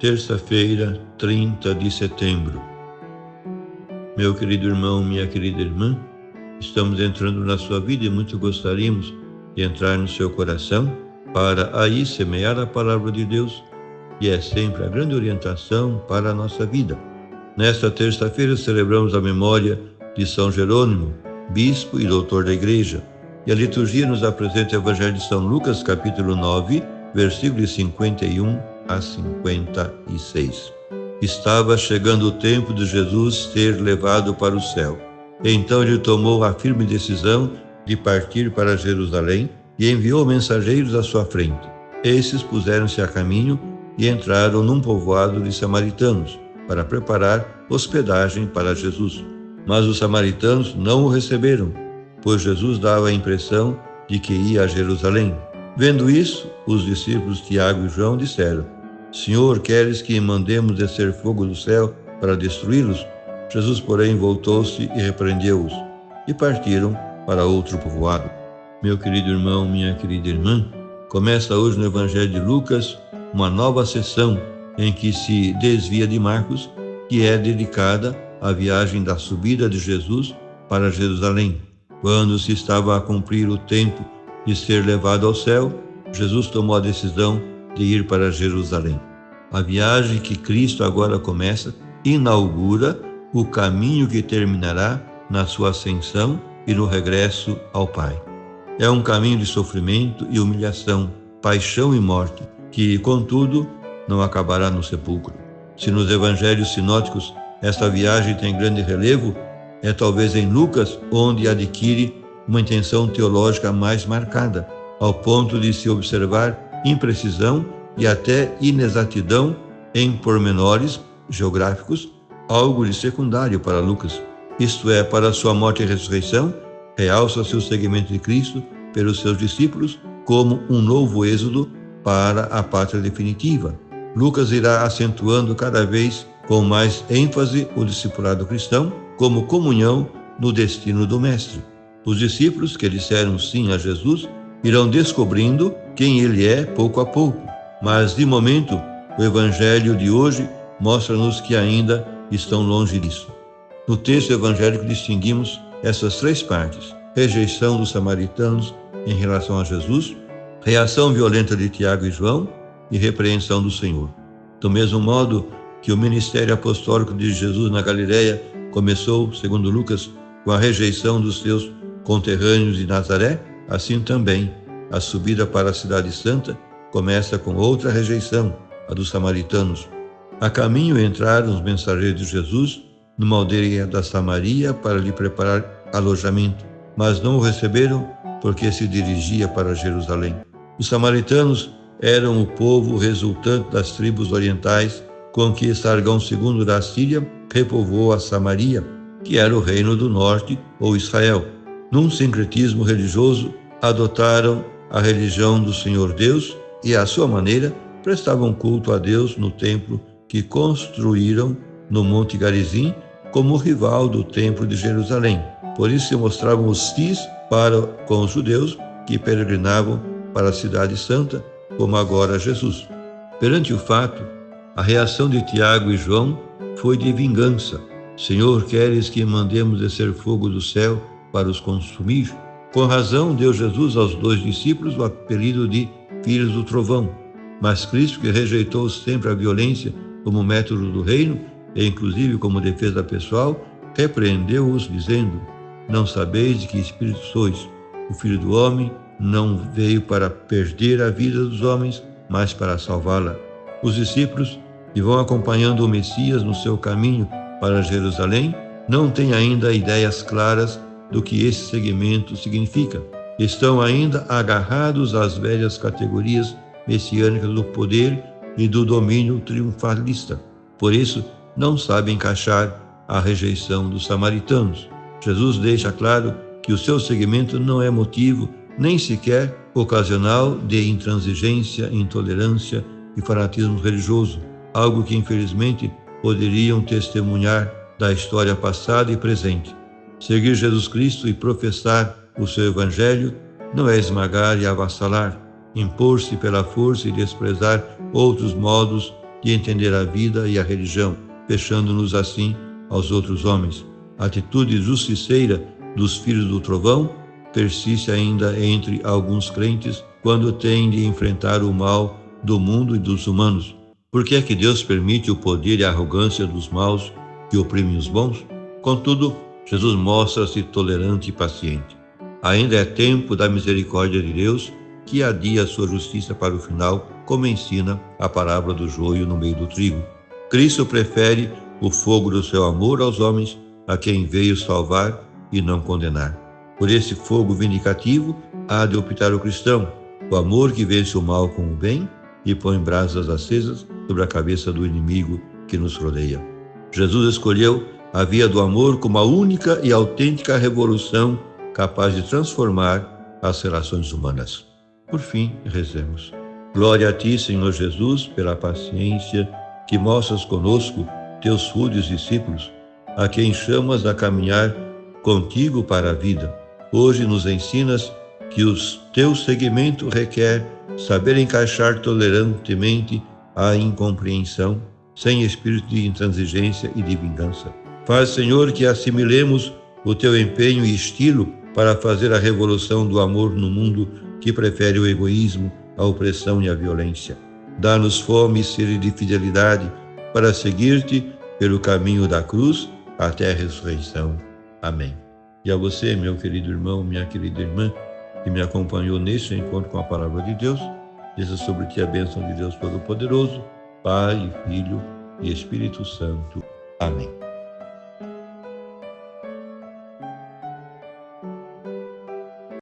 Terça-feira, 30 de setembro. Meu querido irmão, minha querida irmã, estamos entrando na sua vida e muito gostaríamos de entrar no seu coração para aí semear a palavra de Deus, que é sempre a grande orientação para a nossa vida. Nesta terça-feira celebramos a memória de São Jerônimo, bispo e doutor da Igreja, e a liturgia nos apresenta o Evangelho de São Lucas, capítulo 9, versículos 51 a 56. Estava chegando o tempo de Jesus ser levado para o céu. Então ele tomou a firme decisão de partir para Jerusalém e enviou mensageiros à sua frente. Esses puseram-se a caminho e entraram num povoado de samaritanos para preparar hospedagem para Jesus. Mas os samaritanos não o receberam, pois Jesus dava a impressão de que ia a Jerusalém. Vendo isso, os discípulos Tiago e João disseram: Senhor, queres que mandemos descer fogo do céu para destruí-los? Jesus, porém, voltou-se e repreendeu-os, e partiram para outro povoado. Meu querido irmão, minha querida irmã, começa hoje no Evangelho de Lucas uma nova sessão em que se desvia de Marcos, que é dedicada à viagem da subida de Jesus para Jerusalém. Quando se estava a cumprir o tempo de ser levado ao céu, Jesus tomou a decisão de ir para Jerusalém. A viagem que Cristo agora começa inaugura o caminho que terminará na sua ascensão e no regresso ao Pai. É um caminho de sofrimento e humilhação, paixão e morte, que, contudo, não acabará no sepulcro. Se nos evangelhos sinóticos esta viagem tem grande relevo, é talvez em Lucas onde adquire uma intenção teológica mais marcada, ao ponto de se observar imprecisão e até inexatidão em pormenores geográficos, algo de secundário para Lucas. Isto é, para sua morte e ressurreição, realça-se o seguimento de Cristo pelos seus discípulos como um novo êxodo para a pátria definitiva. Lucas irá acentuando cada vez com mais ênfase o discipulado cristão como comunhão no destino do Mestre. Os discípulos que disseram sim a Jesus irão descobrindo quem ele é pouco a pouco, mas de momento o Evangelho de hoje mostra-nos que ainda estão longe disso. No texto evangélico distinguimos essas três partes: rejeição dos samaritanos em relação a Jesus, reação violenta de Tiago e João e repreensão do Senhor. Do mesmo modo que o ministério apostólico de Jesus na Galileia começou, segundo Lucas, com a rejeição dos seus conterrâneos de Nazaré, assim também a subida para a Cidade Santa começa com outra rejeição, a dos samaritanos. A caminho entraram os mensageiros de Jesus numa aldeia da Samaria para lhe preparar alojamento, mas não o receberam porque se dirigia para Jerusalém. Os samaritanos eram o povo resultante das tribos orientais com que Sargão II da Síria repovoou a Samaria, que era o reino do norte ou Israel. Num sincretismo religioso, adotaram a religião do Senhor Deus e, à sua maneira, prestavam culto a Deus no templo que construíram no Monte Garizim como rival do templo de Jerusalém. Por isso se mostravam hostis para com os judeus que peregrinavam para a Cidade Santa, como agora Jesus. Perante o fato, a reação de Tiago e João foi de vingança. Senhor, queres que mandemos descer fogo do céu para os consumir? Com razão, deu Jesus aos dois discípulos o apelido de filhos do trovão. Mas Cristo, que rejeitou sempre a violência como método do reino, e inclusive como defesa pessoal, repreendeu-os, dizendo: Não sabeis de que espírito sois? O Filho do Homem não veio para perder a vida dos homens, mas para salvá-la. Os discípulos, que vão acompanhando o Messias no seu caminho para Jerusalém, não têm ainda ideias claras do que esse seguimento significa. Estão ainda agarrados às velhas categorias messiânicas do poder e do domínio triunfalista. Por isso, não sabem encaixar a rejeição dos samaritanos. Jesus deixa claro que o seu seguimento não é motivo nem sequer ocasional de intransigência, intolerância e fanatismo religioso, algo que infelizmente poderiam testemunhar da história passada e presente. Seguir Jesus Cristo e professar o seu Evangelho não é esmagar e avassalar, impor-se pela força e desprezar outros modos de entender a vida e a religião, fechando-nos assim aos outros homens. A atitude justiceira dos filhos do trovão persiste ainda entre alguns crentes quando têm de enfrentar o mal do mundo e dos humanos. Por que é que Deus permite o poder e a arrogância dos maus que oprimem os bons? Contudo, Jesus mostra-se tolerante e paciente. Ainda é tempo da misericórdia de Deus, que adia a sua justiça para o final, como ensina a parábola do joio no meio do trigo. Cristo prefere o fogo do seu amor aos homens, a quem veio salvar e não condenar. Por esse fogo vindicativo há de optar o cristão, o amor que vence o mal com o bem e põe brasas acesas sobre a cabeça do inimigo que nos rodeia. Jesus escolheu a via do amor como a única e autêntica revolução capaz de transformar as relações humanas. Por fim, rezemos. Glória a ti, Senhor Jesus, pela paciência que mostras conosco, teus rudes discípulos, a quem chamas a caminhar contigo para a vida. Hoje nos ensinas que o teu seguimento requer saber encaixar tolerantemente a incompreensão, sem espírito de intransigência e de vingança. Faz, Senhor, que assimilemos o teu empenho e estilo para fazer a revolução do amor no mundo que prefere o egoísmo, a opressão e a violência. Dá-nos fome e sede de fidelidade para seguir-te pelo caminho da cruz até a ressurreição. Amém. E a você, meu querido irmão, minha querida irmã, que me acompanhou neste encontro com a palavra de Deus, desça sobre ti a bênção de Deus Todo-Poderoso, Pai, Filho e Espírito Santo. Amém.